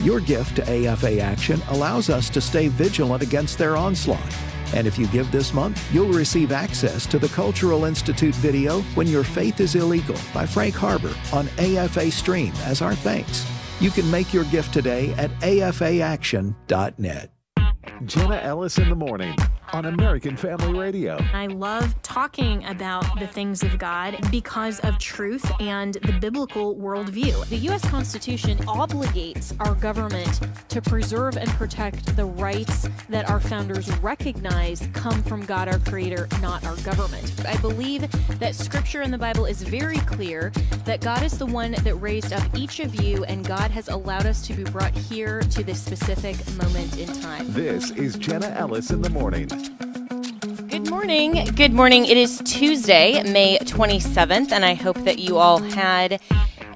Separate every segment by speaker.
Speaker 1: Your gift to AFA Action allows us to stay vigilant against their onslaught. And if you give this month, you'll receive access to the Cultural Institute video When Your Faith is Illegal by Frank Harbor on AFA Stream as our thanks. You can make your gift today at afaaction.net.
Speaker 2: Jenna Ellis in the morning on American Family Radio.
Speaker 3: I love talking about the things of God because of truth and the biblical worldview.
Speaker 4: The U.S. Constitution obligates our government to preserve and protect the rights that our founders recognize come from God, our Creator, not our government. I believe that Scripture in the Bible is very clear that God is the one that raised up each of you, and God has allowed us to be brought here to this specific moment in time.
Speaker 2: This is Jenna Ellis in the morning.
Speaker 5: Good morning. Good morning. It is Tuesday, May 27th, and I hope that you all had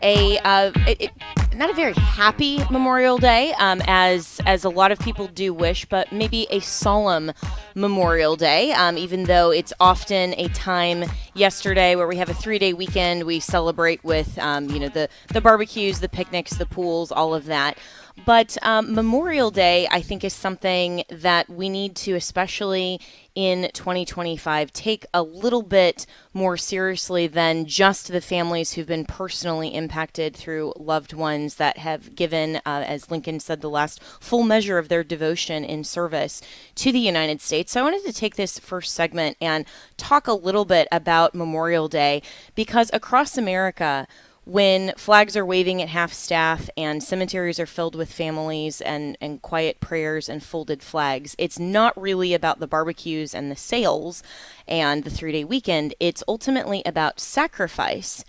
Speaker 5: not a very happy Memorial Day, as a lot of people do wish, but maybe a solemn Memorial Day, even though it's often a time yesterday where we have a 3-day weekend. We celebrate with, the barbecues, the picnics, the pools, all of that. But Memorial Day, I think, is something that we need to, especially in 2025, take a little bit more seriously than just the families who've been personally impacted through loved ones that have given, as Lincoln said, the last full measure of their devotion in service to the United States. So I wanted to take this first segment and talk a little bit about Memorial Day, because across America, when flags are waving at half-staff and cemeteries are filled with families and quiet prayers and folded flags, it's not really about the barbecues and the sales and the 3-day weekend. It's ultimately about sacrifice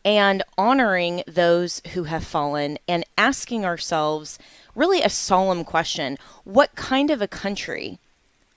Speaker 5: and honoring those who have fallen and asking ourselves really a solemn question: what kind of a country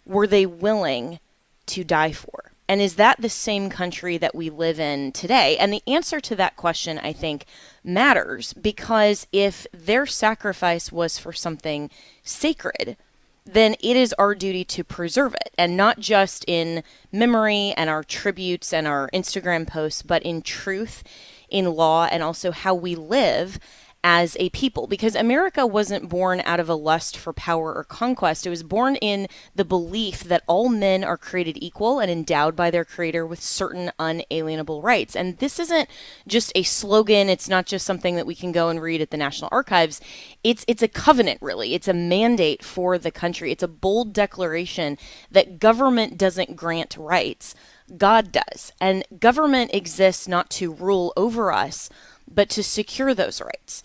Speaker 5: were they willing to die for? And is that the same country that we live in today? And the answer to that question, I think, matters, because if their sacrifice was for something sacred, then it is our duty to preserve it, and not just in memory and our tributes and our Instagram posts, but in truth, in law, and also how we live as a people. Because America wasn't born out of a lust for power or conquest. It was born in the belief that all men are created equal and endowed by their Creator with certain unalienable rights. And this isn't just a slogan. It's not just something that we can go and read at the National Archives. It's a covenant, really. It's a mandate for the country. It's a bold declaration that government doesn't grant rights. God does. And government exists not to rule over us, but to secure those rights.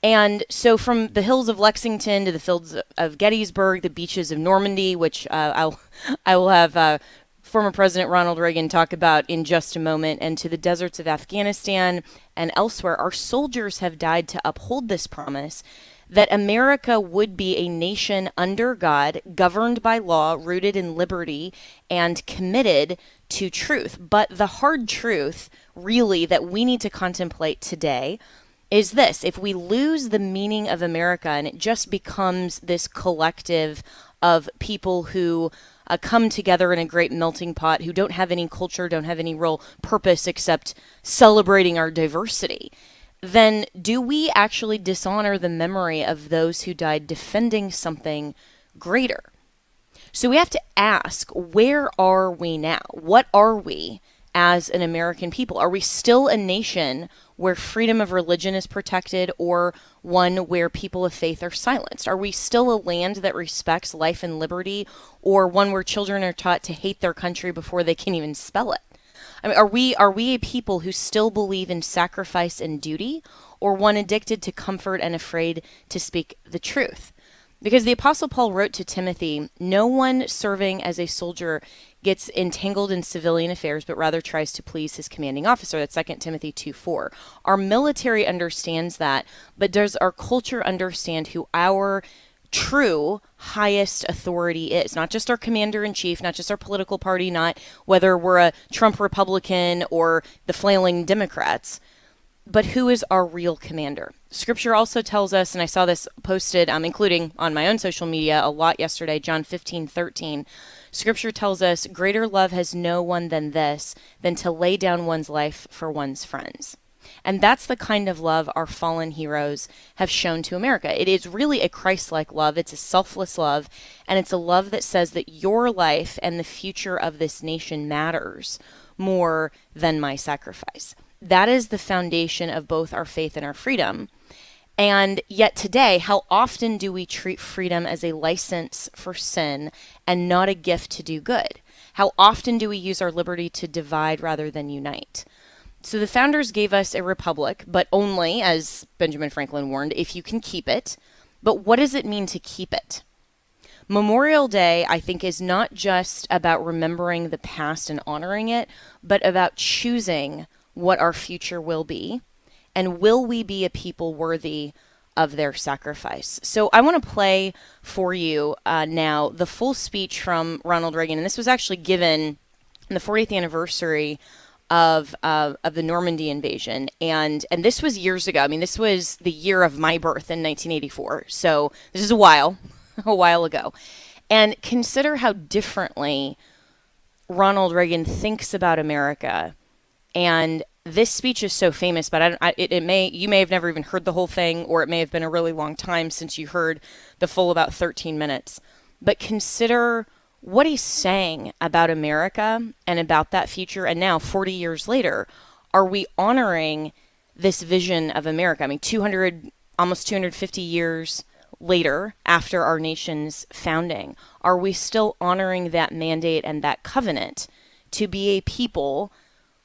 Speaker 5: And so from the hills of Lexington to the fields of Gettysburg, the beaches of Normandy, which I will have former President Ronald Reagan talk about in just a moment, and to the deserts of Afghanistan and elsewhere, our soldiers have died to uphold this promise that America would be a nation under God, governed by law, rooted in liberty, and committed to truth. But the hard truth, really, that we need to contemplate today is this: if we lose the meaning of America and it just becomes this collective of people who come together in a great melting pot, who don't have any culture, don't have any real purpose except celebrating our diversity, then do we actually dishonor the memory of those who died defending something greater? So we have to ask, where are we now? What are we as an American people? Are we still a nation where freedom of religion is protected, or one where people of faith are silenced? Are we still a land that respects life and liberty, or one where children are taught to hate their country before they can even spell it? I mean, are we a people who still believe in sacrifice and duty, or one addicted to comfort and afraid to speak the truth? Because the Apostle Paul wrote to Timothy, no one serving as a soldier gets entangled in civilian affairs, but rather tries to please his commanding officer. That's 2 Timothy 2:4. Our military understands that, but does our culture understand who our true highest authority is? Not just our commander-in-chief, not just our political party, not whether we're a Trump Republican or the flailing Democrats, but who is our real commander? Scripture also tells us, and I saw this posted, including on my own social media a lot yesterday, John 15:13. Scripture tells us, greater love has no one than this, than to lay down one's life for one's friends. And that's the kind of love our fallen heroes have shown to America. It is really a Christ-like love. It's a selfless love, and it's a love that says that your life and the future of this nation matters more than my sacrifice. That is the foundation of both our faith and our freedom. And yet today, how often do we treat freedom as a license for sin and not a gift to do good? How often do we use our liberty to divide rather than unite? So the founders gave us a republic, but only, as Benjamin Franklin warned, if you can keep it. But what does it mean to keep it? Memorial Day, I think, is not just about remembering the past and honoring it, but about choosing what our future will be. And will we be a people worthy of their sacrifice? So I want to play for you now the full speech from Ronald Reagan. And this was actually given in the 40th anniversary of the Normandy invasion. And this was years ago. I mean, this was the year of my birth in 1984. So this is a while ago. And consider how differently Ronald Reagan thinks about America. And this speech is so famous, but you may have never even heard the whole thing, or it may have been a really long time since you heard the full about 13 minutes. But consider what he's saying about America and about that future. And now, 40 years later, are we honoring this vision of America? I mean, almost 250 years later, after our nation's founding, are we still honoring that mandate and that covenant to be a people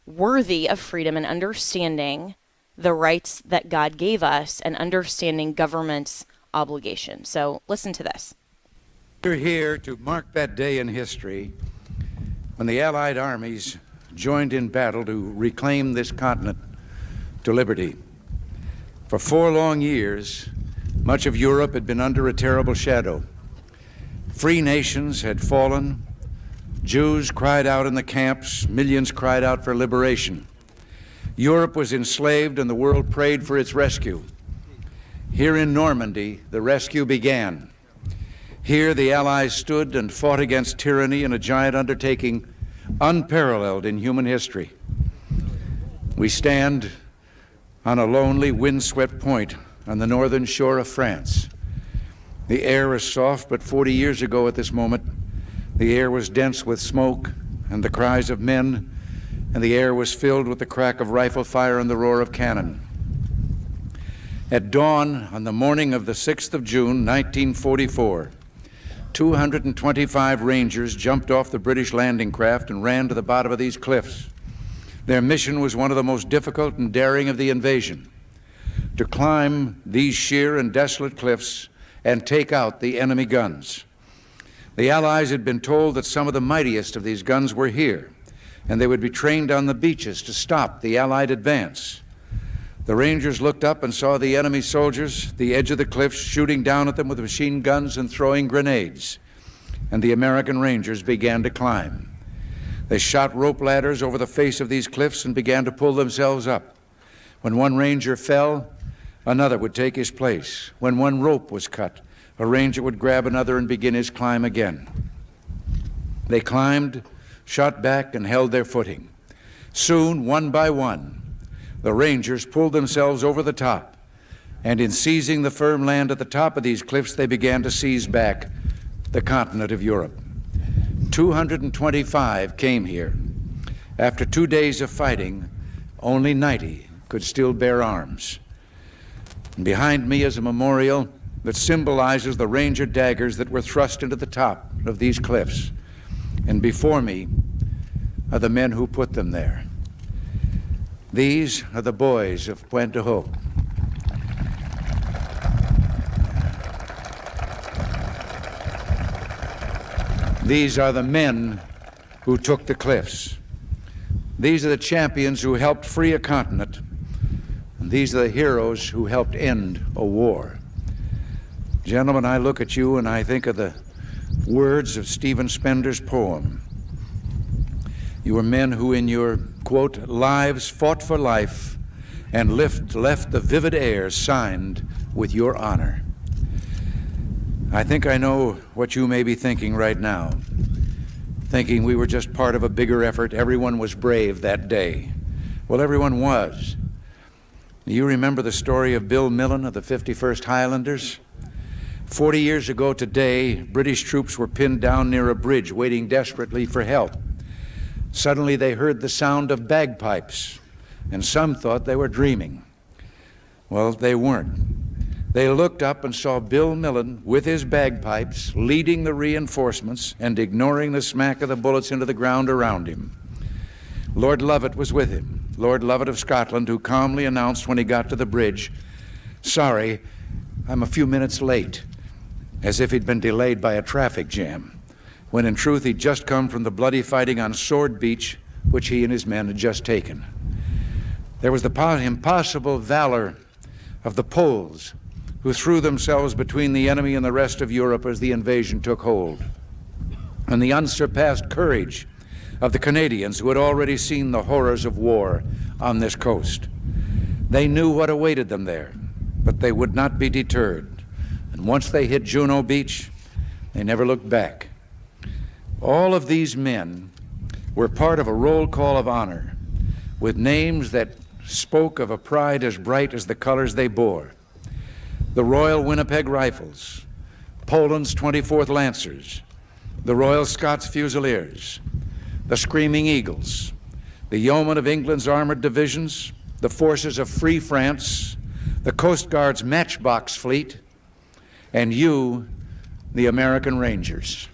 Speaker 5: worthy of freedom and understanding the rights that God gave us and understanding government's obligation? So listen to this.
Speaker 6: We're here to mark that day in history when the Allied armies joined in battle to reclaim this continent to liberty. For 4 long years, much of Europe had been under a terrible shadow. Free nations had fallen. Jews cried out in the camps. Millions cried out for liberation. Europe was enslaved, and the world prayed for its rescue. Here in Normandy, the rescue began. Here, the Allies stood and fought against tyranny in a giant undertaking unparalleled in human history. We stand on a lonely, windswept point on the northern shore of France. The air is soft, but 40 years ago at this moment, the air was dense with smoke and the cries of men, and the air was filled with the crack of rifle fire and the roar of cannon. At dawn on the morning of the 6th of June, 1944, 225 Rangers jumped off the British landing craft and ran to the bottom of these cliffs. Their mission was one of the most difficult and daring of the invasion: to climb these sheer and desolate cliffs and take out the enemy guns. The Allies had been told that some of the mightiest of these guns were here, and they would be trained on the beaches to stop the Allied advance. The Rangers looked up and saw the enemy soldiers at the edge of the cliffs shooting down at them with machine guns and throwing grenades, and the American Rangers began to climb. They shot rope ladders over the face of these cliffs and began to pull themselves up. When one Ranger fell, another would take his place. When one rope was cut, a Ranger would grab another and begin his climb again. They climbed, shot back, and held their footing. Soon, one by one, the Rangers pulled themselves over the top, and in seizing the firm land at the top of these cliffs, they began to seize back the continent of Europe. 225 came here. After 2 days of fighting, only 90 could still bear arms. And behind me is a memorial that symbolizes the Ranger daggers that were thrust into the top of these cliffs. And before me are the men who put them there. These are the boys of Pointe du Hoc. These are the men who took the cliffs. These are the champions who helped free a continent. And these are the heroes who helped end a war. Gentlemen, I look at you and I think of the words of Stephen Spender's poem. You were men who in your, quote, lives fought for life and left the vivid air signed with your honor. I think I know what you may be thinking right now, thinking we were just part of a bigger effort. Everyone was brave that day. Well, everyone was. You remember the story of Bill Millen of the 51st Highlanders? 40 years ago today, British troops were pinned down near a bridge, waiting desperately for help. Suddenly they heard the sound of bagpipes, and some thought they were dreaming. Well, they weren't. They looked up and saw Bill Millen with his bagpipes leading the reinforcements and ignoring the smack of the bullets into the ground around him. Lord Lovat was with him, Lord Lovat of Scotland, who calmly announced when he got to the bridge, "Sorry, I'm a few minutes late," as if he'd been delayed by a traffic jam, when in truth he'd just come from the bloody fighting on Sword Beach, which he and his men had just taken. There was the impossible valor of the Poles, who threw themselves between the enemy and the rest of Europe as the invasion took hold, and the unsurpassed courage of the Canadians, who had already seen the horrors of war on this coast. They knew what awaited them there, but they would not be deterred. And once they hit Juno Beach, they never looked back. All of these men were part of a roll call of honor, with names that spoke of a pride as bright as the colors they bore. The Royal Winnipeg Rifles, Poland's 24th Lancers, the Royal Scots Fusiliers, the Screaming Eagles, the Yeomen of England's armored divisions, the forces of Free France, the Coast Guard's Matchbox Fleet, and you, the American Rangers.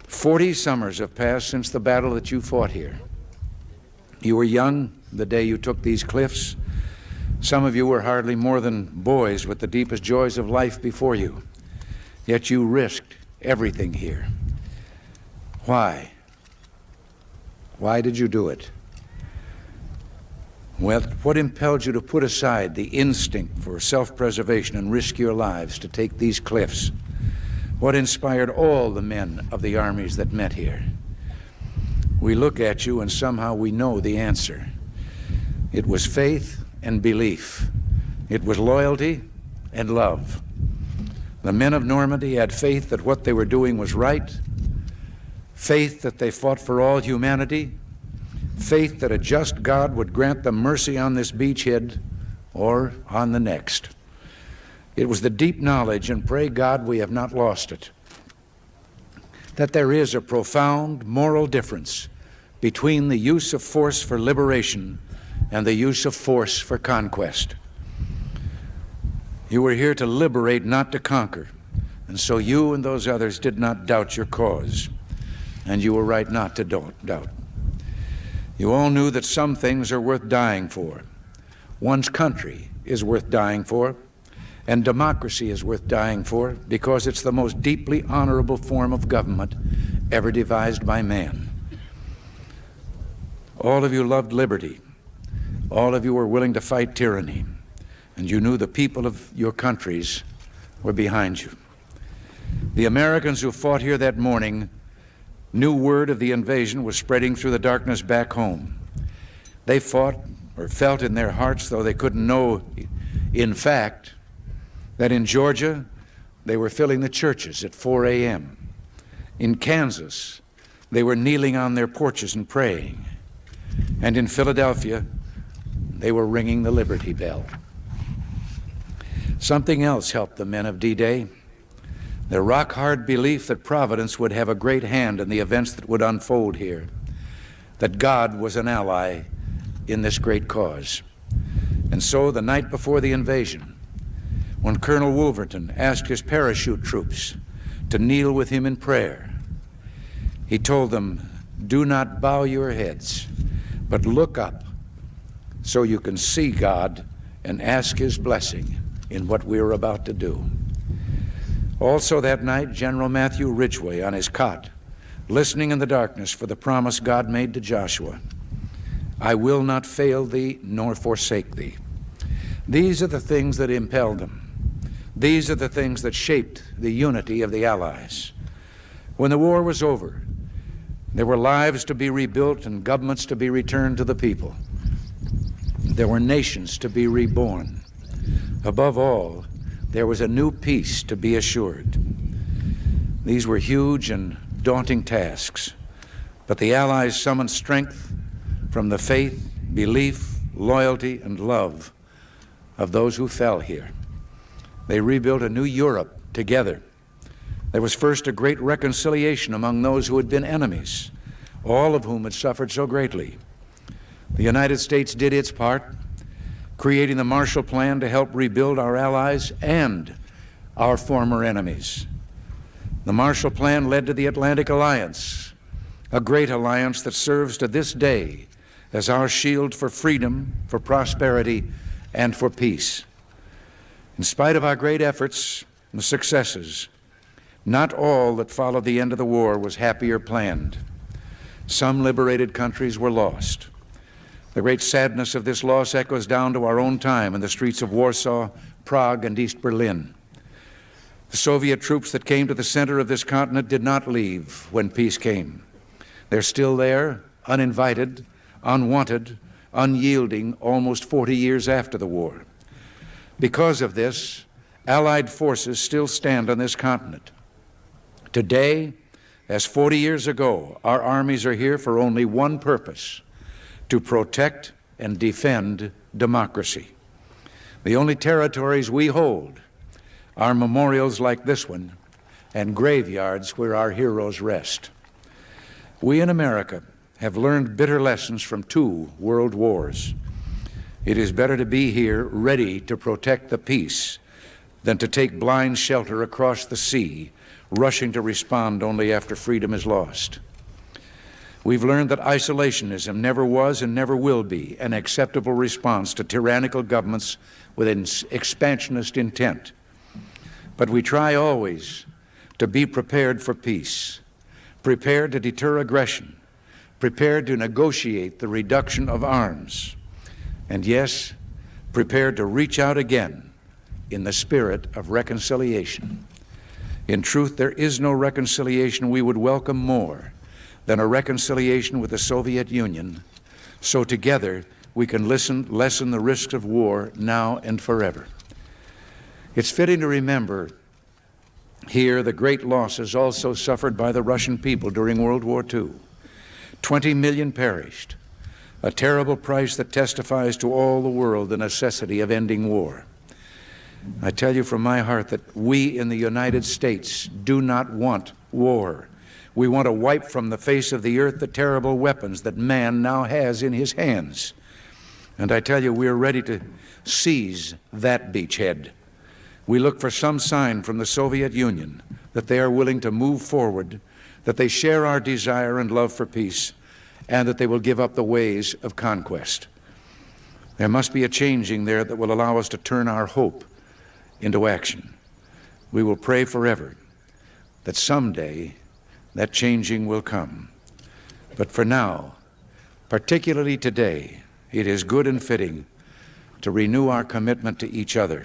Speaker 6: 40 summers have passed since the battle that you fought here. You were young the day you took these cliffs. Some of you were hardly more than boys with the deepest joys of life before you. Yet you risked everything here. Why? Why did you do it? Well, what impelled you to put aside the instinct for self-preservation and risk your lives to take these cliffs? What inspired all the men of the armies that met here? We look at you and somehow we know the answer. It was faith and belief. It was loyalty and love. The men of Normandy had faith that what they were doing was right, faith that they fought for all humanity, faith that a just God would grant them mercy on this beachhead or on the next. It was the deep knowledge, and pray God we have not lost it, that there is a profound moral difference between the use of force for liberation and the use of force for conquest. You were here to liberate, not to conquer, and so you and those others did not doubt your cause, and you were right not to doubt. You all knew that some things are worth dying for. One's country is worth dying for, and democracy is worth dying for because it's the most deeply honorable form of government ever devised by man. All of you loved liberty. All of you were willing to fight tyranny, and you knew the people of your countries were behind you. The Americans who fought here that morning knew word of the invasion was spreading through the darkness back home. They fought or felt in their hearts, though they couldn't know in fact, that in Georgia they were filling the churches at 4 a.m. In Kansas, they were kneeling on their porches and praying. And in Philadelphia, they were ringing the Liberty Bell. Something else helped the men of D-Day. Their rock-hard belief that Providence would have a great hand in the events that would unfold here, that God was an ally in this great cause. And so the night before the invasion, when Colonel Wolverton asked his parachute troops to kneel with him in prayer, he told them, "Do not bow your heads, but look up so you can see God and ask his blessing in what we are about to do." Also that night, General Matthew Ridgway on his cot, listening in the darkness for the promise God made to Joshua, "I will not fail thee nor forsake thee." These are the things that impelled them. These are the things that shaped the unity of the Allies. When the war was over, there were lives to be rebuilt and governments to be returned to the people. There were nations to be reborn. Above all, there was a new peace to be assured. These were huge and daunting tasks, but the Allies summoned strength from the faith, belief, loyalty, and love of those who fell here. They rebuilt a new Europe together. There was first a great reconciliation among those who had been enemies, all of whom had suffered so greatly. The United States did its part, creating the Marshall Plan to help rebuild our allies and our former enemies. The Marshall Plan led to the Atlantic Alliance, a great alliance that serves to this day as our shield for freedom, for prosperity, and for peace. In spite of our great efforts and successes, not all that followed the end of the war was happy or planned. Some liberated countries were lost. The great sadness of this loss echoes down to our own time in the streets of Warsaw, Prague, and East Berlin. The Soviet troops that came to the center of this continent did not leave when peace came. They're still there, uninvited, unwanted, unyielding, almost 40 years after the war. Because of this, Allied forces still stand on this continent. Today, as 40 years ago, our armies are here for only one purpose: to protect and defend democracy. The only territories we hold are memorials like this one and graveyards where our heroes rest. We in America have learned bitter lessons from 2 world wars. It is better to be here ready to protect the peace than to take blind shelter across the sea, rushing to respond only after freedom is lost. We've learned that isolationism never was and never will be an acceptable response to tyrannical governments with an expansionist intent. But we try always to be prepared for peace, prepared to deter aggression, prepared to negotiate the reduction of arms, and yes, prepared to reach out again in the spirit of reconciliation. In truth, there is no reconciliation we would welcome more than a reconciliation with the Soviet Union, so together we can lessen the risks of war now and forever. It's fitting to remember here the great losses also suffered by the Russian people during World War II. 20 million perished, a terrible price that testifies to all the world the necessity of ending war. I tell you from my heart that we in the United States do not want war. We want to wipe from the face of the earth the terrible weapons that man now has in his hands. And I tell you, we are ready to seize that beachhead. We look for some sign from the Soviet Union that they are willing to move forward, that they share our desire and love for peace, and that they will give up the ways of conquest. There must be a changing there that will allow us to turn our hope into action. We will pray forever that someday that changing will come. But for now, particularly today, it is good and fitting to renew our commitment to each other,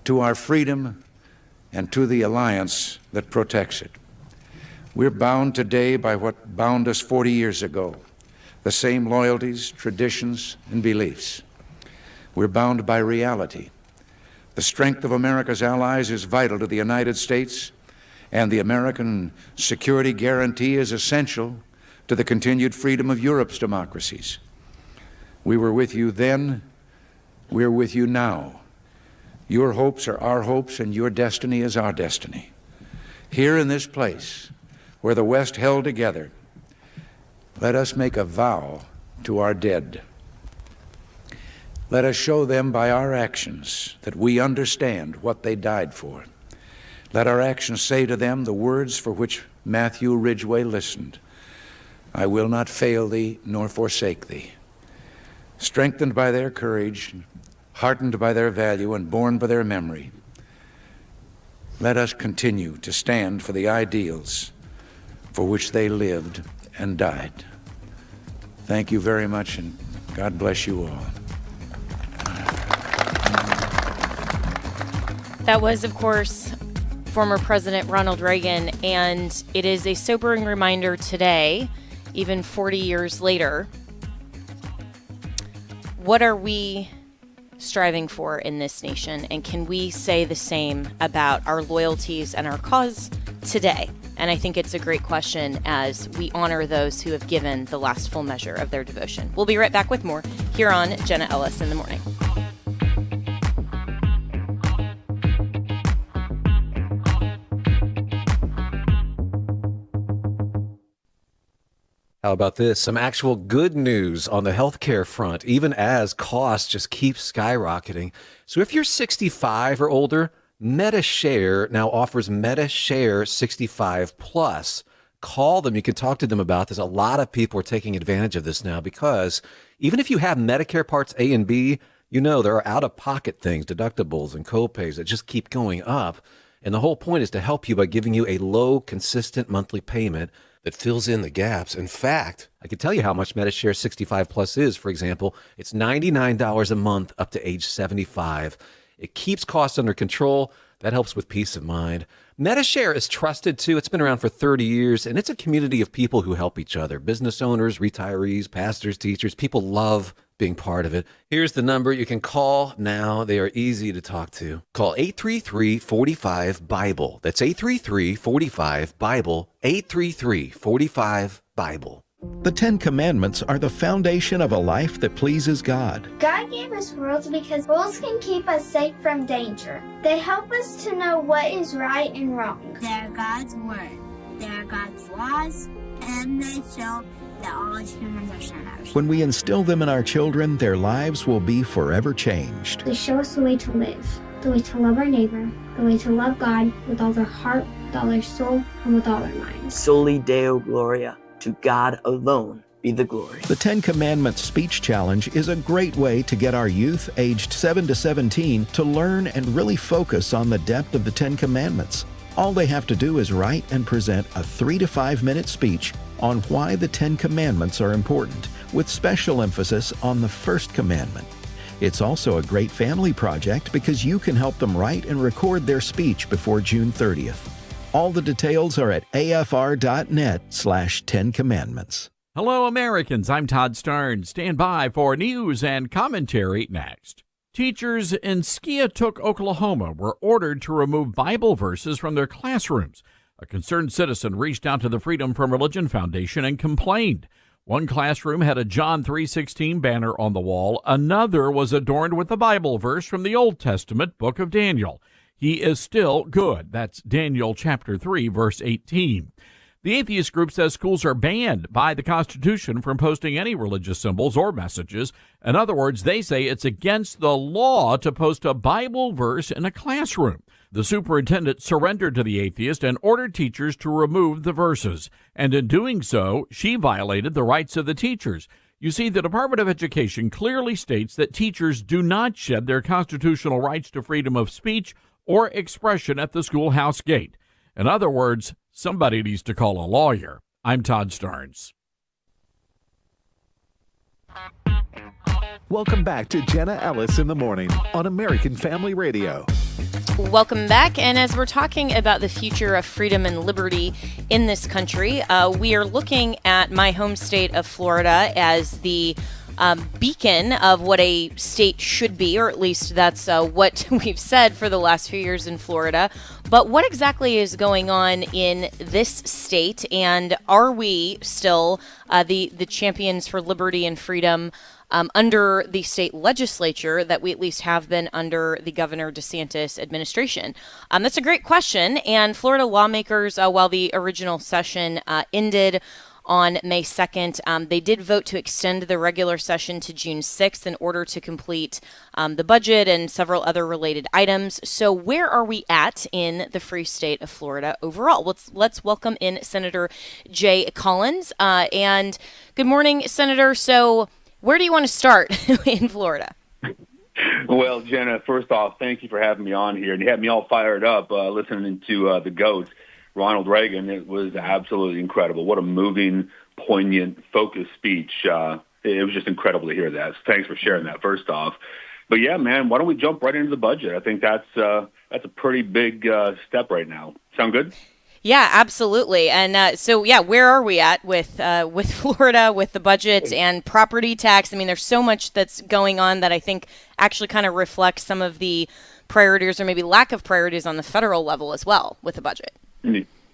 Speaker 6: to our freedom, and to the alliance that protects it. We're bound today by what bound us 40 years ago, the same loyalties, traditions, and beliefs. We're bound by reality. The strength of America's allies is vital to the United States, and the American security guarantee is essential to the continued freedom of Europe's democracies. We were with you then, we're with you now. Your hopes are our hopes, and your destiny is our destiny. Here in this place, where the West held together, let us make a vow to our dead. Let us show them by our actions that we understand what they died for. Let our actions say to them the words for which Matthew Ridgway listened: I will not fail thee nor forsake thee. Strengthened by their courage, heartened by their value, and borne by their memory, let us continue to stand for the ideals for which they lived and died. Thank you very much, and God bless you all.
Speaker 5: That was, of course, former President Ronald Reagan, and it is a sobering reminder today, even 40 years later. What are we striving for in this nation, and can we say the same about our loyalties and our cause today? And I think it's a great question as we honor those who have given the last full measure of their devotion. We'll be right back with more here on Jenna Ellis in the Morning.
Speaker 7: How about this? Some actual good news on the healthcare front, even as costs just keep skyrocketing. So if you're 65 or older, MediShare now offers MediShare 65 Plus. Call them. You can talk to them about this. A lot of people are taking advantage of this now because even if you have Medicare Parts A and B, you know there are out-of-pocket things, deductibles and copays that just keep going up. And the whole point is to help you by giving you a low, consistent monthly payment that fills in the gaps. In fact, I can tell you how much MediShare 65 Plus is. For example, it's $99 a month up to age 75. It keeps costs under control. That helps with peace of mind. MediShare is trusted, too. It's been around for 30 years, and it's a community of people who help each other. Business owners, retirees, pastors, teachers. People love being part of it. Here's the number you can call now. They are easy to talk to. Call 833-45-BIBLE. That's 833-45-BIBLE. 833-45-BIBLE.
Speaker 1: The Ten Commandments are the foundation of a life that pleases God.
Speaker 8: God gave us rules because rules can keep us safe from danger. They help us to know what is right and wrong.
Speaker 9: They're God's word. They're God's laws, and they show that all humans are sinners.
Speaker 1: When we instill them in our children, their lives will be forever changed.
Speaker 8: They show us the way to live, the way to love our neighbor, the way to love God with all their heart, with all their soul, and with all their mind.
Speaker 10: Soli Deo Gloria. To God alone be the glory.
Speaker 1: The Ten Commandments Speech Challenge is a great way to get our youth aged 7 to 17 to learn and really focus on the depth of the Ten Commandments. All they have to do is write and present a 3 to 5 minute speech on why the Ten Commandments are important, with special emphasis on the first commandment. It's also a great family project because you can help them write and record their speech before June 30th. All the details are at afr.net/10 Commandments.
Speaker 11: Hello, Americans. I'm Todd Starnes. Stand by for news and commentary next. Teachers in Skiatook, Oklahoma were ordered to remove Bible verses from their classrooms. A concerned citizen reached out to the Freedom from Religion Foundation and complained. One classroom had a John 3:16 banner on the wall. Another was adorned with a Bible verse from the Old Testament book of Daniel. He is still good. That's Daniel chapter 3, verse 18. The atheist group says schools are banned by the Constitution from posting any religious symbols or messages. In other words, they say it's against the law to post a Bible verse in a classroom. The superintendent surrendered to the atheist and ordered teachers to remove the verses. And in doing so, she violated the rights of the teachers. You see, the Department of Education clearly states that teachers do not shed their constitutional rights to freedom of speech or expression at the schoolhouse gate. In other words, somebody needs to call a lawyer. I'm Todd Starnes.
Speaker 2: Welcome back to Jenna Ellis in the Morning on American Family Radio.
Speaker 5: Welcome back. And as we're talking about the future of freedom and liberty in this country, we are looking at my home state of Florida as the beacon of what a state should be, or at least that's what we've said for the last few years in Florida. But what exactly is going on in this state, and are we still the champions for liberty and freedom under the state legislature that we at least have been under the Governor DeSantis administration? That's a great question, and Florida lawmakers, while the original session ended on May 2nd. They did vote to extend the regular session to June 6th in order to complete the budget and several other related items. So where are we at in the free state of Florida overall? Let's welcome in Senator Jay Collins. And good morning, Senator. So where do you want to start in Florida?
Speaker 12: Well, Jenna, first off, thank you for having me on here. And you had me all fired up listening to the GOAT, Ronald Reagan. It was absolutely incredible. What a moving, poignant, focused speech. It was just incredible to hear that. So thanks for sharing that, first off. But yeah, man, why don't we jump right into the budget? I think that's a pretty big step right now. Sound good?
Speaker 5: Yeah, absolutely. And so, where are we at with Florida, with the budget and property tax? I mean, there's so much that's going on that I think actually kind of reflects some of the priorities or maybe lack of priorities on the federal level as well with the budget.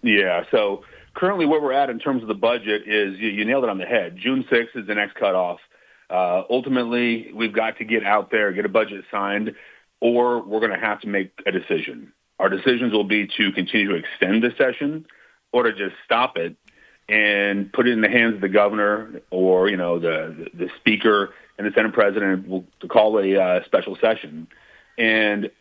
Speaker 12: Yeah, so currently where we're at in terms of the budget is, you nailed it on the head. June 6th is the next cutoff. Ultimately, we've got to get out there, get a budget signed, or we're going to have to make a decision. Our decisions will be to continue to extend the session or to just stop it and put it in the hands of the governor or, the speaker and the Senate president to call a special session. And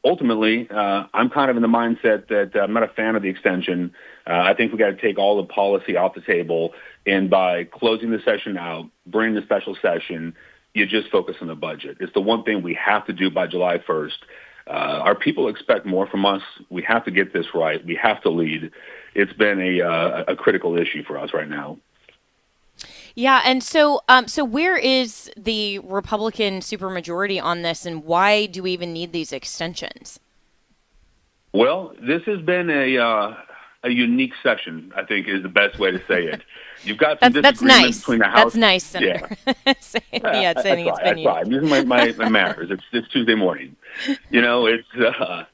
Speaker 12: ultimately, I'm kind of in the mindset that I'm not a fan of the extension. I think we got to take all the policy off the table. And by closing the session out, bringing the special session, you just focus on the budget. It's the one thing we have to do by July 1st. Our people expect more from us. We have to get this right. We have to lead. It's been a critical issue for us right now.
Speaker 5: Yeah, and so where is the Republican supermajority on this, and why do we even need these extensions?
Speaker 12: Well, this has been a unique session, I think is the best way to say it. You've got some disagreements between the House.
Speaker 5: That's nice, Senator.
Speaker 12: Yeah,
Speaker 5: saying it's been unique.
Speaker 12: I'm using my manners. It's Tuesday morning. It's the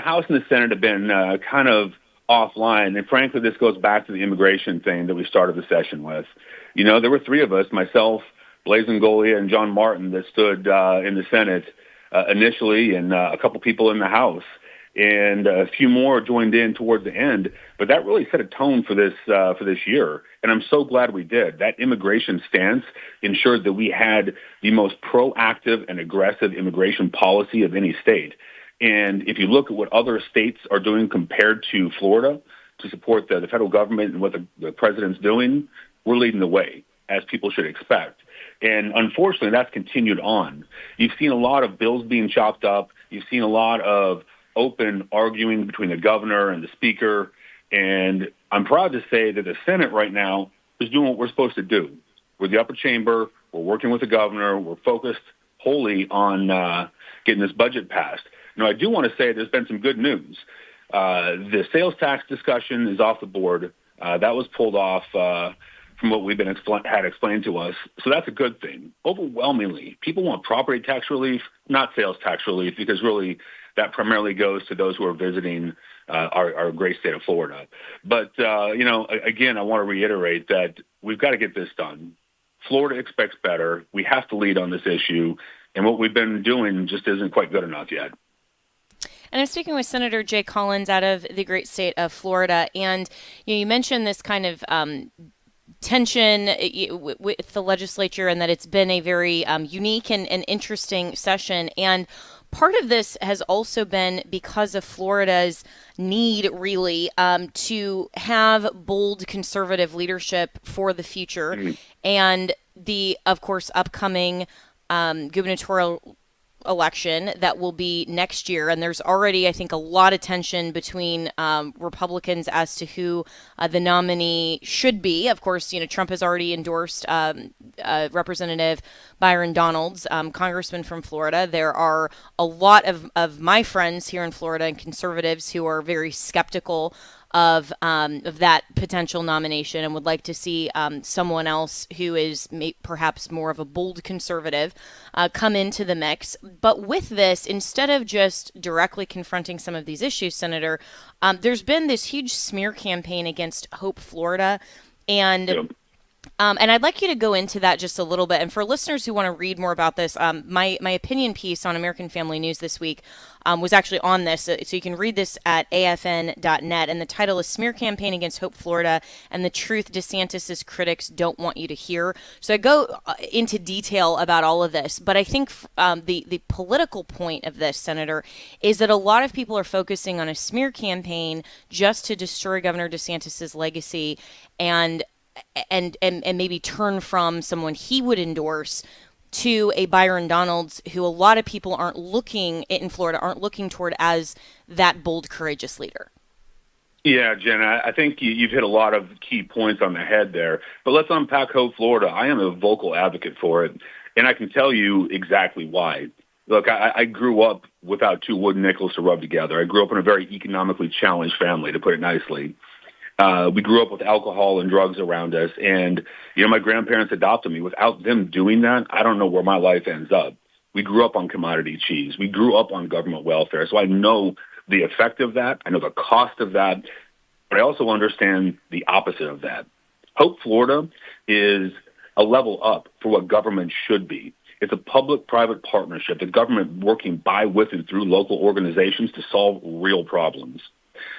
Speaker 12: House and the Senate have been kind of offline, and frankly, this goes back to the immigration thing that we started the session with. There were three of us, myself, Blaise Ngolia, and John Martin, that stood in the Senate initially, and a couple people in the House, and a few more joined in towards the end. But that really set a tone for this year, and I'm so glad we did. That immigration stance ensured that we had the most proactive and aggressive immigration policy of any state. And if you look at what other states are doing compared to Florida to support the federal government and what the president's doing, we're leading the way, as people should expect. And unfortunately, that's continued on. You've seen a lot of bills being chopped up. You've seen a lot of open arguing between the governor and the speaker. And I'm proud to say that the Senate right now is doing what we're supposed to do. We're the upper chamber. We're working with the governor. We're focused wholly on getting this budget passed. I do want to say there's been some good news. The sales tax discussion is off the board. That was pulled off from what we've been had explained to us. So that's a good thing. Overwhelmingly, people want property tax relief, not sales tax relief, because really that primarily goes to those who are visiting our great state of Florida. But, again, I want to reiterate that we've got to get this done. Florida expects better. We have to lead on this issue. And what we've been doing just isn't quite good enough yet.
Speaker 5: And I'm speaking with Senator Jay Collins out of the great state of Florida. And you mentioned this kind of tension with the legislature and that it's been a very unique and interesting session. And part of this has also been because of Florida's need, really, to have bold conservative leadership for the future. And the, of course, upcoming gubernatorial election that will be next year. And there's already, I think, a lot of tension between Republicans as to who the nominee should be. Of course, Trump has already endorsed Representative Byron Donalds, congressman from Florida. There are a lot of my friends here in Florida and conservatives who are very skeptical of that potential nomination and would like to see someone else who is perhaps more of a bold conservative come into the mix. But with this, instead of just directly confronting some of these issues, Senator, there's been this huge smear campaign against Hope Florida. And I'd like you to go into that just a little bit. And for listeners who want to read more about this, my opinion piece on American Family News this week was actually on this. So you can read this at afn.net. And the title is Smear Campaign Against Hope Florida and the Truth DeSantis' Critics Don't Want You to Hear. So I go into detail about all of this. But I think the political point of this, Senator, is that a lot of people are focusing on a smear campaign just to destroy Governor DeSantis' legacy and maybe turn from someone he would endorse to a Byron Donalds who a lot of people in Florida aren't looking toward as that bold, courageous leader.
Speaker 12: Yeah, Jenna, I think you've hit a lot of key points on the head there. But let's unpack Hope Florida. I am a vocal advocate for it, and I can tell you exactly why. Look, I grew up without two wooden nickels to rub together. I grew up in a very economically challenged family, to put it nicely. We grew up with alcohol and drugs around us, and my grandparents adopted me. Without them doing that, I don't know where my life ends up. We grew up on commodity cheese. We grew up on government welfare, so I know the effect of that. I know the cost of that, but I also understand the opposite of that. Hope Florida is a level up for what government should be. It's a public-private partnership, the government working by, with, and through local organizations to solve real problems.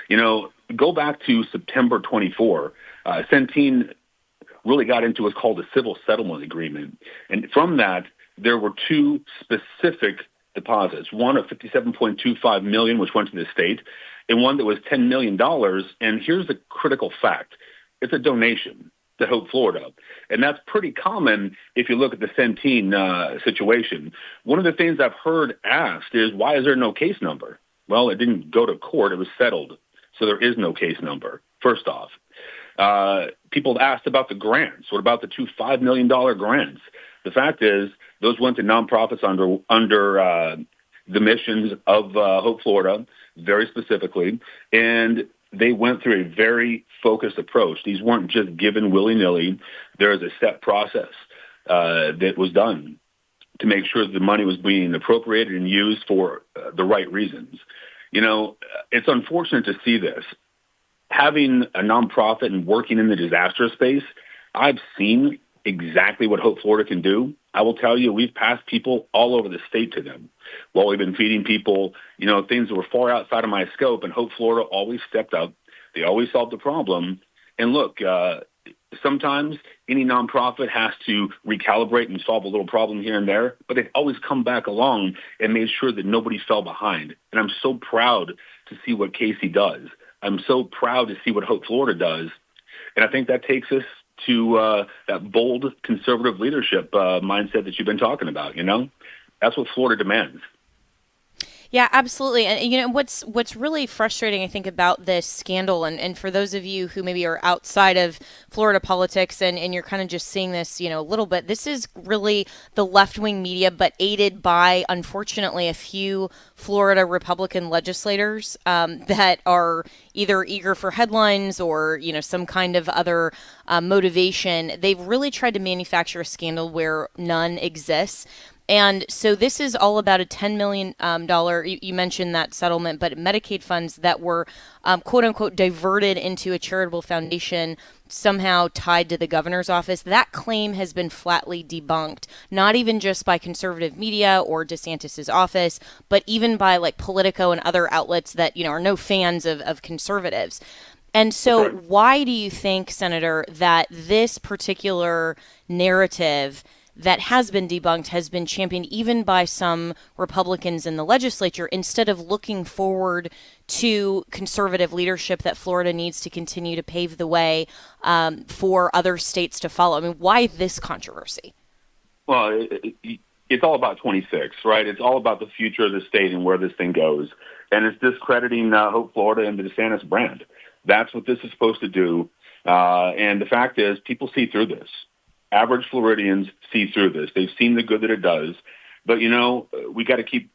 Speaker 12: Go back to September 24. Centene really got into what's called a civil settlement agreement. And from that, there were two specific deposits, one of $57.25 million, which went to the state, and one that was $10 million. And here's the critical fact. It's a donation to Hope Florida. And that's pretty common if you look at the Centene situation. One of the things I've heard asked is, why is there no case number? Well, it didn't go to court. It was settled. So there is no case number, first off. People asked about the grants. What about the two $5 million grants? The fact is, those went to nonprofits under the missions of Hope Florida, very specifically, and they went through a very focused approach. These weren't just given willy-nilly. There is a set process that was done to make sure that the money was being appropriated and used for the right reasons. It's unfortunate to see this. Having a nonprofit and working in the disaster space, I've seen exactly what Hope Florida can do. I will tell you, we've passed people all over the state to them while we've been feeding people, things that were far outside of my scope, and Hope Florida always stepped up. They always solved the problem. And look, sometimes any nonprofit has to recalibrate and solve a little problem here and there, but they've always come back along and made sure that nobody fell behind. And I'm so proud to see what Casey does. I'm so proud to see what Hope Florida does. And I think that takes us to that bold conservative leadership mindset that you've been talking about. That's what Florida demands.
Speaker 5: Yeah, absolutely. And what's really frustrating, I think, about this scandal, and for those of you who maybe are outside of Florida politics and you're kind of just seeing this, a little bit, this is really the left-wing media, but aided by, unfortunately, a few Florida Republican legislators that are either eager for headlines or, some kind of other motivation. They've really tried to manufacture a scandal where none exists. And so this is all about a $10 million, you mentioned that settlement, but Medicaid funds that were, quote unquote, diverted into a charitable foundation somehow tied to the governor's office. That claim has been flatly debunked, not even just by conservative media or DeSantis's office, but even by Politico and other outlets that, are no fans of conservatives. And so why do you think, Senator, that this particular narrative that has been debunked has been championed even by some Republicans in the legislature instead of looking forward to conservative leadership that Florida needs to continue to pave the way for other states to follow? I mean, why this controversy?
Speaker 12: Well, it's all about 26, right? It's all about the future of the state and where this thing goes. And it's discrediting Hope Florida and the DeSantis brand. That's what this is supposed to do. And the fact is, people see through this. Average Floridians see through this. They've seen the good that it does. But, we got to keep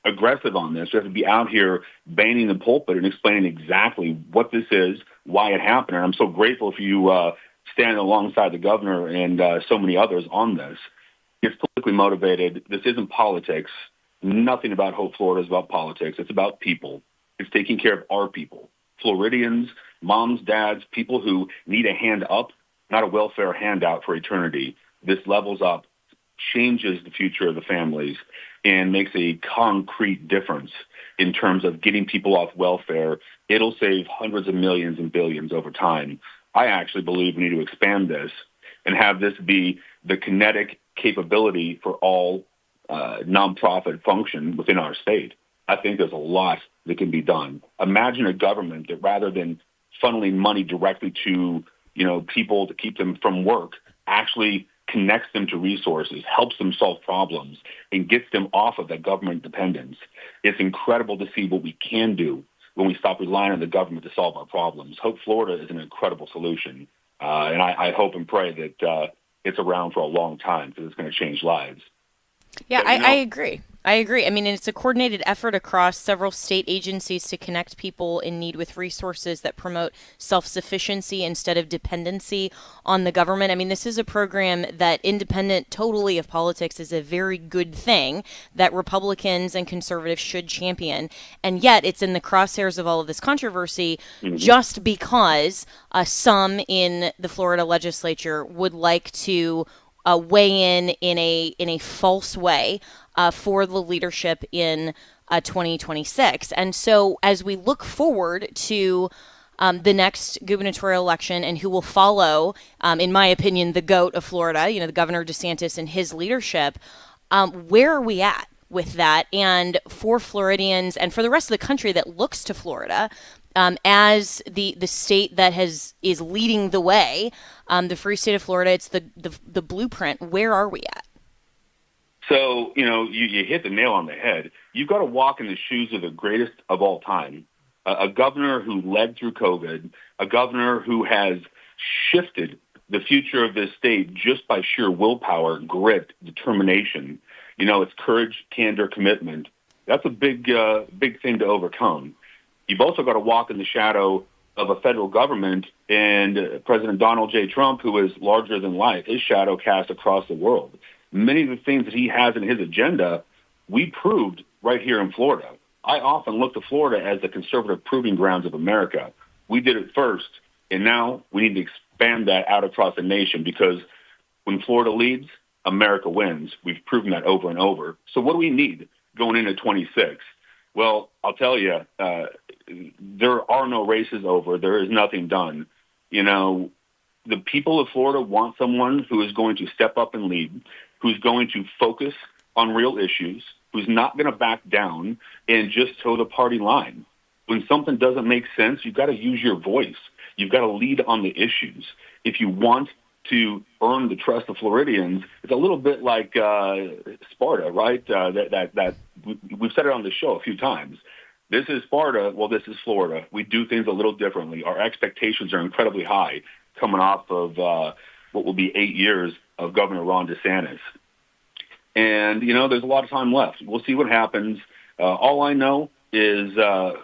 Speaker 12: aggressive on this. We have to be out here banging the pulpit and explaining exactly what this is, why it happened. And I'm so grateful for you standing alongside the governor and so many others on this. It's politically motivated. This isn't politics. Nothing about Hope Florida is about politics. It's about people. It's taking care of our people. Floridians, moms, dads, people who need a hand up, not a welfare handout for eternity. This levels up, changes the future of the families, and makes a concrete difference in terms of getting people off welfare. It'll save hundreds of millions and billions over time. I actually believe we need to expand this and have this be the kinetic capability for all nonprofit function within our state. I think there's a lot that can be done. Imagine a government that rather than funneling money directly to people to keep them from work, actually connects them to resources, helps them solve problems, and gets them off of that government dependence. It's incredible to see what we can do when we stop relying on the government to solve our problems. Hope Florida is an incredible solution, and I hope and pray that it's around for a long time because it's going to change lives.
Speaker 5: Yeah, I agree. I agree. I mean, it's a coordinated effort across several state agencies to connect people in need with resources that promote self-sufficiency instead of dependency on the government. I mean, this is a program that, independent totally of politics, is a very good thing that Republicans and conservatives should champion. And yet it's in the crosshairs of all of this controversy just because some in the Florida legislature would like to weigh in a false way for the leadership in 2026. And so as we look forward to the next gubernatorial election and who will follow, in my opinion, the GOAT of Florida, the Governor DeSantis and his leadership, where are we at with that? And for Floridians and for the rest of the country that looks to Florida as the state that is leading the way, the free state of Florida, it's the blueprint. Where are we at?
Speaker 12: So, you hit the nail on the head. You've got to walk in the shoes of the greatest of all time, a governor who led through COVID, a governor who has shifted the future of this state just by sheer willpower, grit, determination. It's courage, candor, commitment. That's a big thing to overcome. You've also got to walk in the shadow of a federal government and President Donald J. Trump, who is larger than life, his shadow cast across the world. Many of the things that he has in his agenda, we proved right here in Florida. I often look to Florida as the conservative proving grounds of America. We did it first, and now we need to expand that out across the nation because when Florida leads, America wins. We've proven that over and over. So what do we need going into 26? Well, I'll tell you, there are no races over. There is nothing done. The people of Florida want someone who is going to step up and lead, who's going to focus on real issues, who's not going to back down and just toe the party line. When something doesn't make sense, you've got to use your voice. You've got to lead on the issues. If you want to earn the trust of Floridians, it's a little bit like Sparta, right? That we've said it on the show a few times. This is Sparta. Well, this is Florida. We do things a little differently. Our expectations are incredibly high coming off of what will be 8 years of Governor Ron DeSantis. And, there's a lot of time left. We'll see what happens. All I know is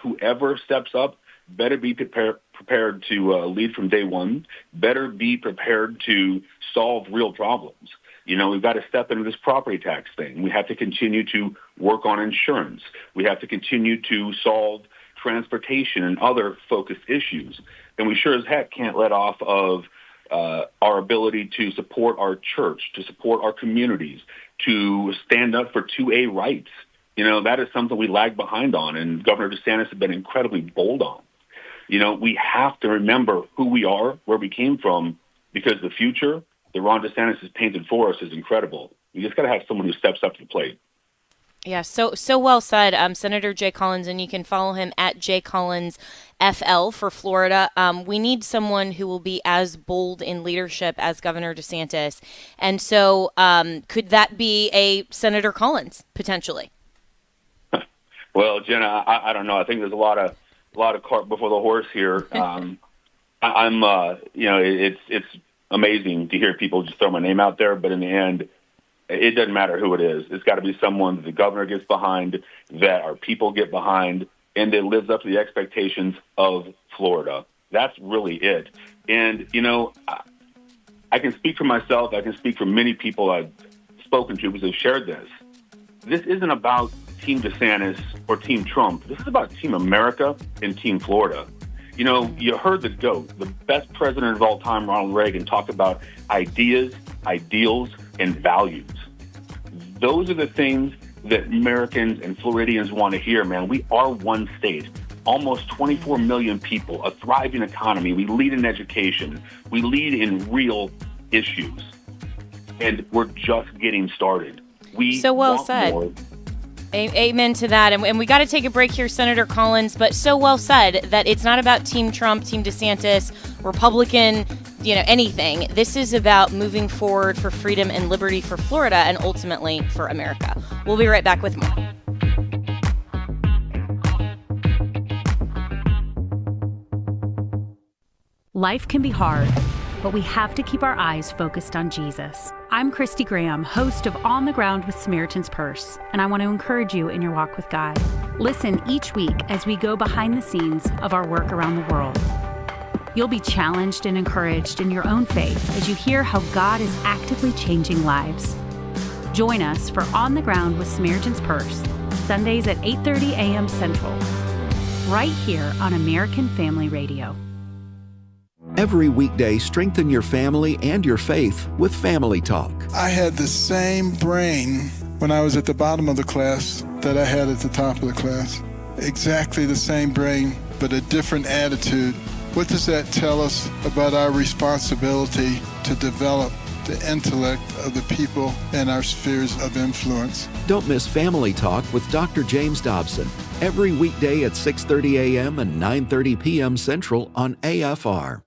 Speaker 12: whoever steps up better be prepared to lead from day one, better be prepared to solve real problems. We've got to step into this property tax thing. We have to continue to work on insurance. We have to continue to solve transportation and other focused issues. And we sure as heck can't let off of our ability to support our church, to support our communities, to stand up for 2A rights. That is something we lag behind on, and Governor DeSantis has been incredibly bold on. We have to remember who we are, where we came from, because the future that Ron DeSantis has painted for us is incredible. We just got to have someone who steps up to the plate.
Speaker 5: Yeah, so well said, Senator Jay Collins, and you can follow him at JCollinsFL for Florida. We need someone who will be as bold in leadership as Governor DeSantis, and so could that be a Senator Collins potentially?
Speaker 12: Well, Jenna, I don't know. I think there's a lot of cart before the horse here. It's amazing to hear people just throw my name out there, but in the end, it doesn't matter who it is. It's got to be someone that the governor gets behind, that our people get behind, and that lives up to the expectations of Florida. That's really it. And, I can speak for myself. I can speak for many people I've spoken to because they've shared this. This isn't about Team DeSantis or Team Trump. This is about Team America and Team Florida. You heard the GOAT, the best president of all time, Ronald Reagan, talk about ideas, ideals, and values. Those are the things that Americans and Floridians want to hear, man. We are one state, almost 24 million people, a thriving economy. We lead in education. We lead in real issues. And we're just getting started.
Speaker 5: So well said.
Speaker 12: More.
Speaker 5: Amen to that. And we got to take a break here, Senator Collins, but so well said that it's not about Team Trump, Team DeSantis, Republican, anything. This is about moving forward for freedom and liberty for Florida and ultimately for America. We'll be right back with more.
Speaker 13: Life can be hard, but we have to keep our eyes focused on Jesus. I'm Christy Graham, host of On the Ground with Samaritan's Purse, and I want to encourage you in your walk with God. Listen each week as we go behind the scenes of our work around the world. You'll be challenged and encouraged in your own faith as you hear how God is actively changing lives. Join us for On the Ground with Samaritan's Purse, Sundays at 8:30 a.m. Central, right here on American Family Radio.
Speaker 1: Every weekday, strengthen your family and your faith with Family Talk.
Speaker 14: I had the same brain when I was at the bottom of the class that I had at the top of the class. Exactly the same brain, but a different attitude. What does that tell us about our responsibility to develop the intellect of the people in our spheres of influence?
Speaker 1: Don't miss Family Talk with Dr. James Dobson every weekday at 6:30 a.m. and 9:30 p.m. Central on AFR.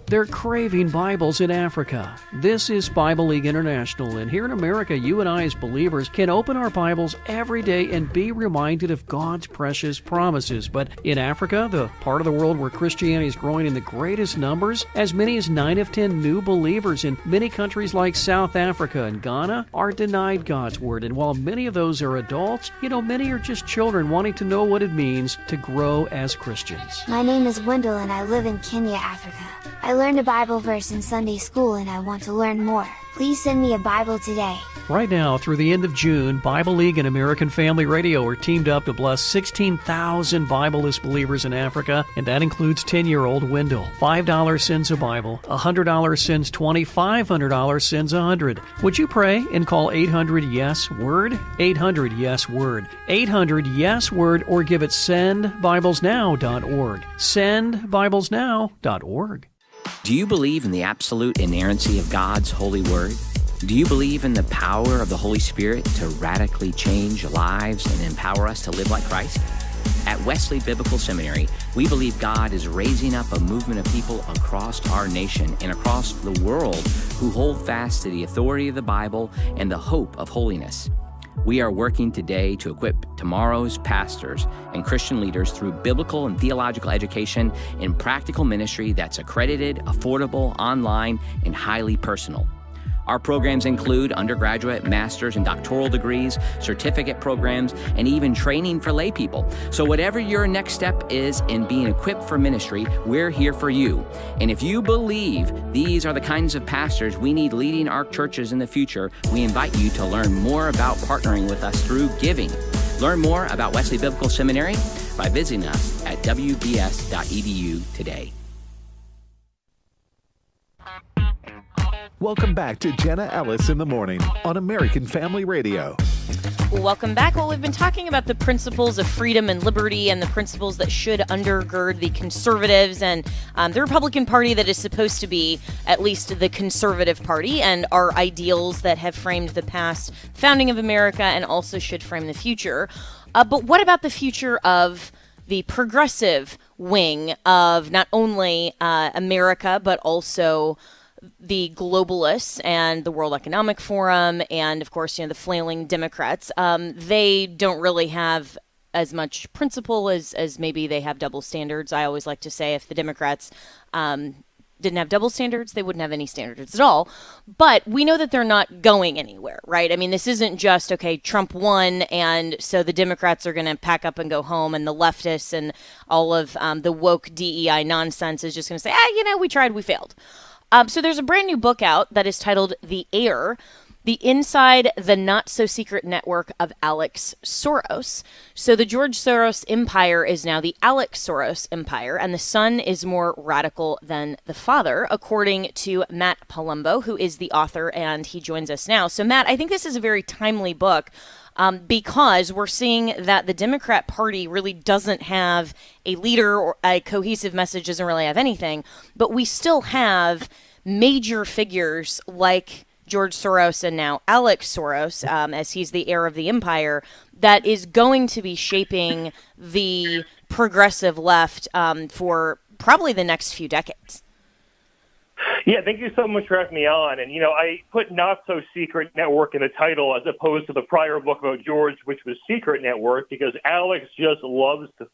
Speaker 15: They're craving Bibles in Africa. This is Bible League International, and here in America, you and I as believers can open our Bibles every day and be reminded of God's precious promises. But in Africa, the part of the world where Christianity is growing in the greatest numbers, as many as 9 of 10 new believers in many countries like South Africa and Ghana are denied God's Word. And while many of those are adults, many are just children wanting to know what it means to grow as Christians.
Speaker 16: My name is Wendell and I live in Kenya, Africa. I learned a Bible verse in Sunday school and I want to learn more. Please send me a Bible today.
Speaker 15: Right now, through the end of June, Bible League and American Family Radio are teamed up to bless 16,000 Bible-less believers in Africa, and that includes 10-year-old Wendell. $5 sends a Bible, $100 sends 20, $500 sends 100. Would you pray and call 800-YES-WORD? 800-YES-WORD. 800-YES-WORD, or give it sendbiblesnow.org. Sendbiblesnow.org.
Speaker 17: Do you believe in the absolute inerrancy of God's holy word? Do you believe in the power of the Holy Spirit to radically change lives and empower us to live like Christ? At Wesley Biblical Seminary, we believe God is raising up a movement of people across our nation and across the world who hold fast to the authority of the Bible and the hope of holiness. We are working today to equip tomorrow's pastors and Christian leaders through biblical and theological education and practical ministry that's accredited, affordable, online, and highly personal. Our programs include undergraduate, master's, and doctoral degrees, certificate programs, and even training for lay people. So whatever your next step is in being equipped for ministry, we're here for you. And if you believe these are the kinds of pastors we need leading our churches in the future, we invite you to learn more about partnering with us through giving. Learn more about Wesley Biblical Seminary by visiting us at wbs.edu today.
Speaker 2: Welcome back to Jenna Ellis in the Morning on American Family Radio.
Speaker 5: Welcome back. Well, we've been talking about the principles of freedom and liberty and the principles that should undergird the conservatives and the Republican Party that is supposed to be at least the conservative party, and our ideals that have framed the past founding of America and also should frame the future. But what about the future of the progressive wing of not only America, but also the globalists and the World Economic Forum and, of course, the flailing Democrats? They don't really have as much principle as maybe they have double standards. I always like to say if the Democrats didn't have double standards, they wouldn't have any standards at all. But we know that they're not going anywhere, right? I mean, this isn't just, okay, Trump won, and so the Democrats are going to pack up and go home, and the leftists and all of the woke DEI nonsense is just going to say, we tried, we failed. So there's a brand new book out that is titled The Heir, The Inside the Not-So-Secret Network of Alex Soros. So the George Soros empire is now the Alex Soros empire, and the son is more radical than the father, according to Matt Palumbo, who is the author, and he joins us now. So Matt, I think this is a very timely book because we're seeing that the Democrat Party really doesn't have a leader or a cohesive message, doesn't really have anything, but we still have major figures like George Soros and now Alex Soros, as he's the heir of the empire, that is going to be shaping the progressive left for probably the next few decades.
Speaker 18: Yeah, thank you so much for having me on. And, I put Not So Secret Network in the title as opposed to the prior book about George, which was Secret Network, because Alex just loves to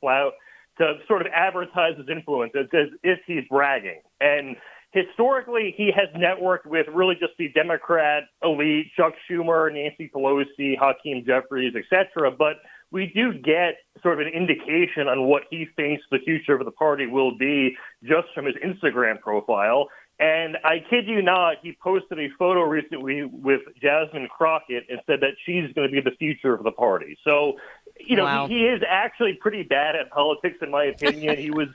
Speaker 18: sort of advertise his influence as if he's bragging. And historically, he has networked with really just the Democrat elite, Chuck Schumer, Nancy Pelosi, Hakeem Jeffries, etc. But we do get sort of an indication on what he thinks the future of the party will be just from his Instagram profile. And I kid you not, he posted a photo recently with Jasmine Crockett and said that she's going to be the future of the party. So Wow. He is actually pretty bad at politics, in my opinion. He was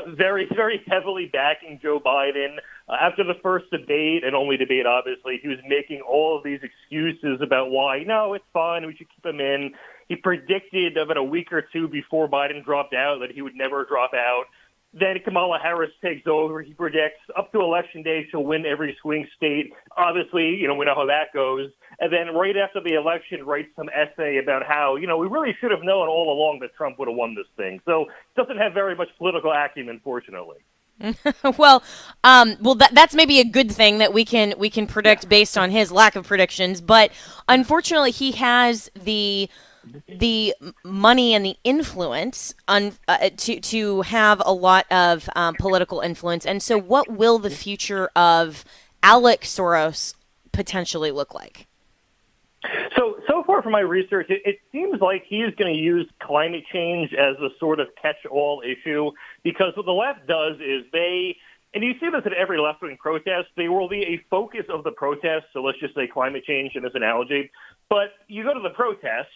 Speaker 18: very, very heavily backing Joe Biden. After the first debate, and only debate, obviously, he was making all of these excuses about why, no, it's fine, we should keep him in. He predicted about a week or two before Biden dropped out that he would never drop out. Then Kamala Harris takes over. He predicts up to Election Day she'll win every swing state. Obviously, we know how that goes. And then right after the election, writes some essay about how, we really should have known all along that Trump would have won this thing. So doesn't have very much political acumen, fortunately.
Speaker 5: That's maybe a good thing that we can predict based on his lack of predictions. But unfortunately, he has the money and the influence to have a lot of political influence. And so what will the future of Alex Soros potentially look like?
Speaker 18: So far from my research, it seems like he is going to use climate change as a sort of catch-all issue, because what the left does is and you see this at every left-wing protest, they will be a focus of the protest, so let's just say climate change in this analogy, but you go to the protest,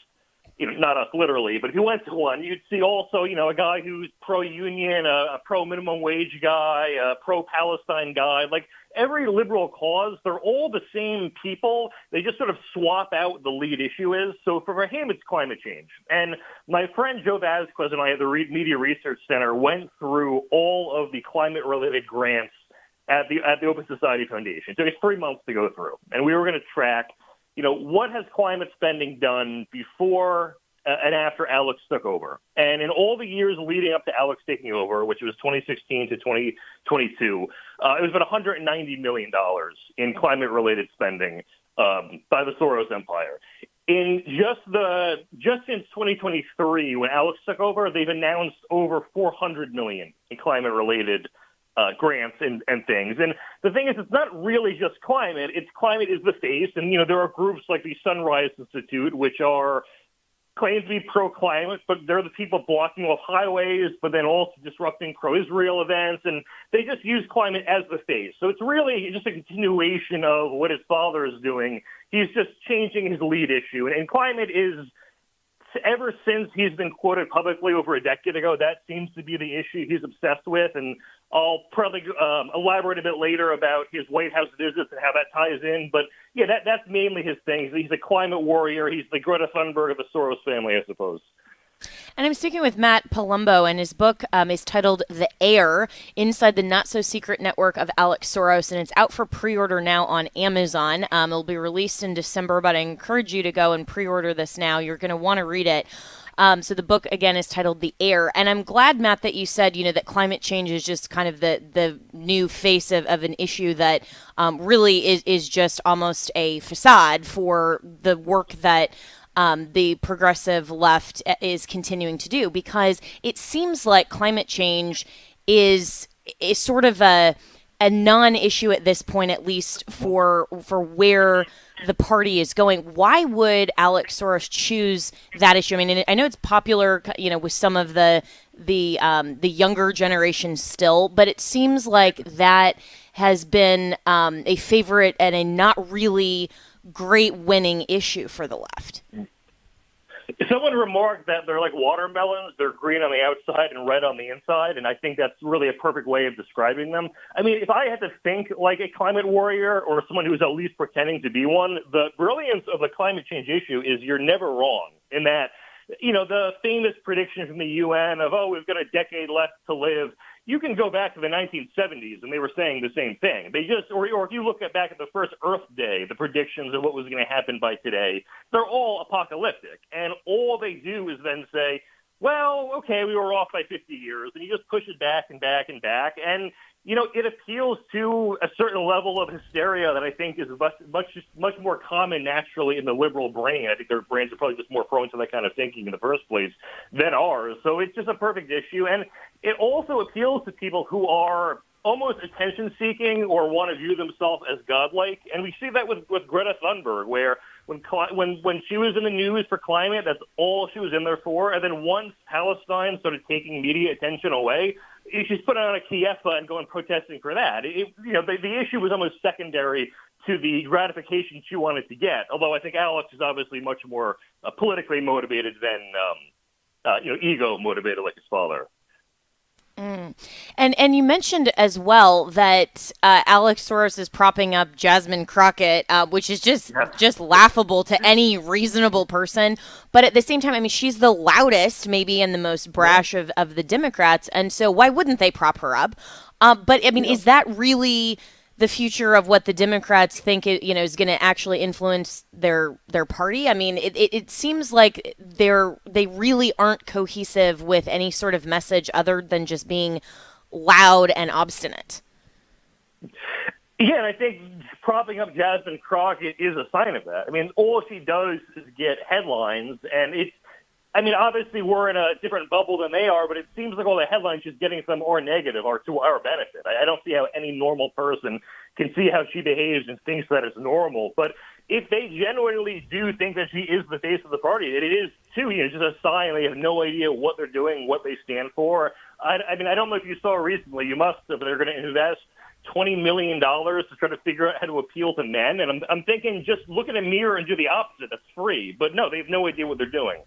Speaker 18: not us literally, but if you went to one, you'd see also, a guy who's pro-union, a pro-minimum wage guy, a pro-Palestine guy. Like every liberal cause, they're all the same people. They just sort of swap out the lead issue is. So for him, it's climate change. And my friend Joe Vasquez and I at the Media Research Center went through all of the climate-related grants at the Open Society Foundation. So it's 3 months to go through. And we were going to track what has climate spending done before and after Alex took over? And in all the years leading up to Alex taking over, which was 2016 to 2022, it was about $190 million in climate-related spending by the Soros empire. In just since 2023, when Alex took over, they've announced over $400 million in climate-related grants and things. And the thing is, it's not really just climate. It's climate is the face. And, there are groups like the Sunrise Institute, which are claim to be pro-climate, but they're the people blocking off highways, but then also disrupting pro-Israel events. And they just use climate as the face. So it's really just a continuation of what his father is doing. He's just changing his lead issue. And climate is, ever since he's been quoted publicly over a decade ago, that seems to be the issue he's obsessed with. And I'll probably elaborate a bit later about his White House visits and how that ties in. But, yeah, that's mainly his thing. He's a climate warrior. He's the Greta Thunberg of the Soros family, I suppose.
Speaker 5: And I'm speaking with Matt Palumbo, and his book is titled The Heir, Inside the Not-So-Secret Network of Alex Soros, and it's out for pre-order now on Amazon. It'll be released in December, but I encourage you to go and pre-order this now. You're going to want to read it. So the book, again, is titled The Heir. And I'm glad, Matt, that you said, that climate change is just kind of the new face of an issue that really is just almost a facade for the work that the progressive left is continuing to do, because it seems like climate change is sort of a non-issue at this point, at least for where the party is going. Why would Alex Soros choose that issue? I mean, I know it's popular, with some of the younger generation still, but it seems like that has been a favorite and a not really great winning issue for the left.
Speaker 18: Someone remarked that they're like watermelons. They're green on the outside and red on the inside, and I think that's really a perfect way of describing them. I mean, if I had to think like a climate warrior or someone who's at least pretending to be one, the brilliance of the climate change issue is you're never wrong in that, the famous prediction from the UN of, we've got a decade left to live. You can go back to the 1970s, and they were saying the same thing. They just, or if you look back at the first Earth Day, the predictions of what was going to happen by today, they're all apocalyptic. And all they do is then say, well, okay, we were off by 50 years, and you just push it back and back and back. And, it appeals to a certain level of hysteria that I think is much more common naturally in the liberal brain. I think their brains are probably just more prone to that kind of thinking in the first place than ours. So it's just a perfect issue. And it also appeals to people who are almost attention-seeking or want to view themselves as godlike. And we see that with Greta Thunberg, where when she was in the news for climate, that's all she was in there for. And then once Palestine started taking media attention away, she's put on a Kiefa and going protesting for that. The issue was almost secondary to the gratification she wanted to get. Although I think Alex is obviously much more politically motivated ego motivated like his father.
Speaker 5: And you mentioned as well that Alex Soros is propping up Jasmine Crockett, which is just laughable to any reasonable person. But at the same time, I mean, she's the loudest, maybe, and the most brash of the Democrats, and so why wouldn't they prop her up? But I mean, is that really the future of what the Democrats think is going to actually influence their party? I mean, it seems like they really aren't cohesive with any sort of message other than just being loud and obstinate.
Speaker 18: Yeah, and I think propping up Jasmine Crockett is a sign of that. I mean, all she does is get headlines, and obviously we're in a different bubble than they are, but it seems like all the headlines she's getting some are negative or to our benefit. I don't see how any normal person can see how she behaves and thinks that it's normal. But if they genuinely do think that she is the face of the party, it is, too, just a sign they have no idea what they're doing, what they stand for. I don't know if you saw recently, you must have, they're going to invest $20 million to try to figure out how to appeal to men. And I'm thinking, just look in a mirror and do the opposite. That's free. But no, they have no idea what they're doing.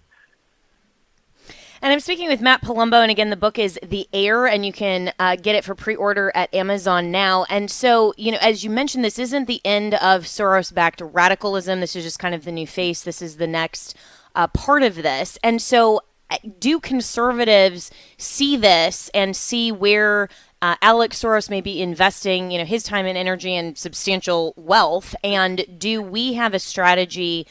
Speaker 5: And I'm speaking with Matt Palumbo, and again, the book is The Heir, and you can get it for pre-order at Amazon now. And so, as you mentioned, this isn't the end of Soros-backed radicalism. This is just kind of the new face. This is the next part of this. And so do conservatives see this and see where Alex Soros may be investing, his time and energy and substantial wealth? And do we have a strategy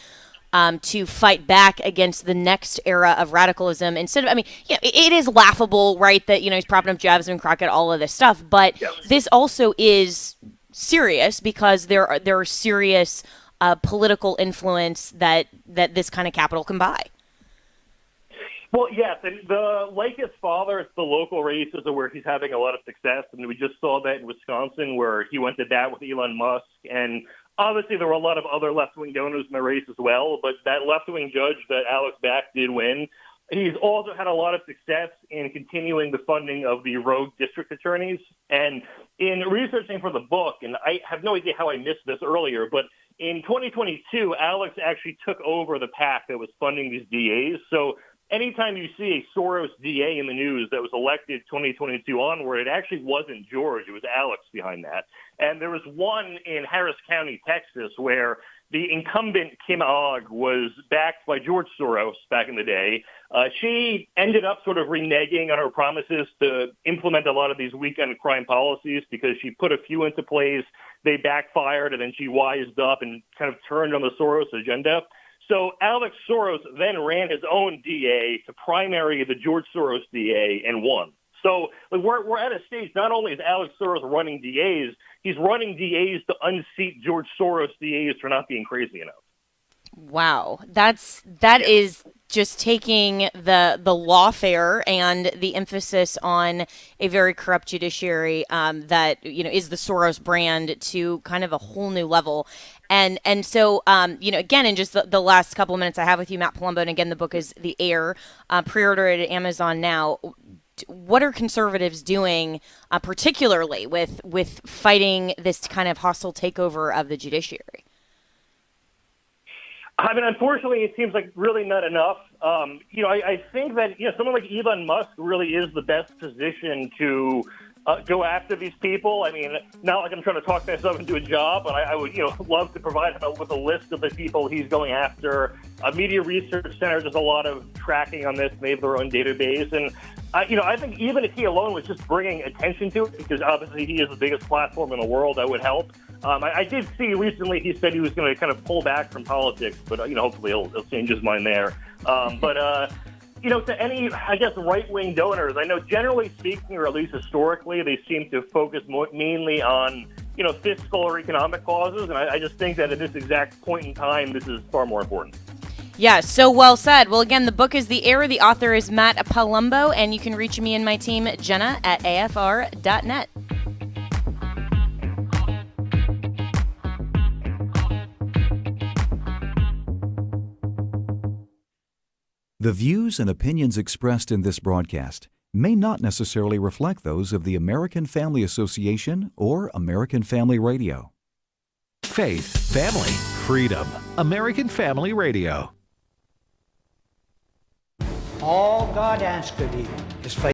Speaker 5: to fight back against the next era of radicalism instead of, it is laughable, right, that, he's propping up Jasmine Crockett, all of this stuff, but this also is serious because there are serious political influence that this kind of capital can buy.
Speaker 18: Well, yes, and like his father, it's the local races where he's having a lot of success, and we just saw that in Wisconsin where he went to bat with Elon Musk, and obviously there were a lot of other left-wing donors in the race as well, but that left-wing judge that Alex backed did win. He's also had a lot of success in continuing the funding of the rogue district attorneys, and in researching for the book, and I have no idea how I missed this earlier, but in 2022, Alex actually took over the PAC that was funding these DAs, so anytime you see a Soros DA in the news that was elected 2022 onward, it actually wasn't George. It was Alex behind that. And there was one in Harris County, Texas, where the incumbent Kim Ogg was backed by George Soros back in the day. She ended up sort of reneging on her promises to implement a lot of these weekend crime policies because she put a few into place. They backfired, and then she wised up and kind of turned on the Soros agenda. So Alex Soros then ran his own DA to primary the George Soros DA and won. So we're at a stage, not only is Alex Soros running DAs, he's running DAs to unseat George Soros DAs for not being crazy enough.
Speaker 5: Wow. That is just taking the lawfare and the emphasis on a very corrupt judiciary that is the Soros brand to kind of a whole new level. And so again, in just the last couple of minutes I have with you, Matt Palumbo, and again the book is The Heir, pre-order it at Amazon now. What are conservatives doing, particularly with fighting this kind of hostile takeover of the judiciary?
Speaker 18: Unfortunately, it seems like really not enough. I think that someone like Elon Musk really is the best position to go after these people. Not like I'm trying to talk myself into a job, but I would love to provide him with a list of the people he's going after. Media Research Center does a lot of tracking on this. They have their own database, and I think even if he alone was just bringing attention to it, because obviously he is the biggest platform in the world, that would help. I did see recently he said he was going to kind of pull back from politics, but hopefully he'll change his mind there. To any, I guess, right-wing donors, I know generally speaking, or at least historically, they seem to focus mainly on, fiscal or economic causes, and I just think that at this exact point in time, this is far more important.
Speaker 5: Yeah, so well said. Well, again, the book is The Heir. The author is Matt Palumbo, and you can reach me and my team, Jenna, at afr.net.
Speaker 19: The views and opinions expressed in this broadcast may not necessarily reflect those of the American Family Association or American Family Radio.
Speaker 2: Faith, family, freedom. American Family Radio.
Speaker 20: All God asks of you is faith.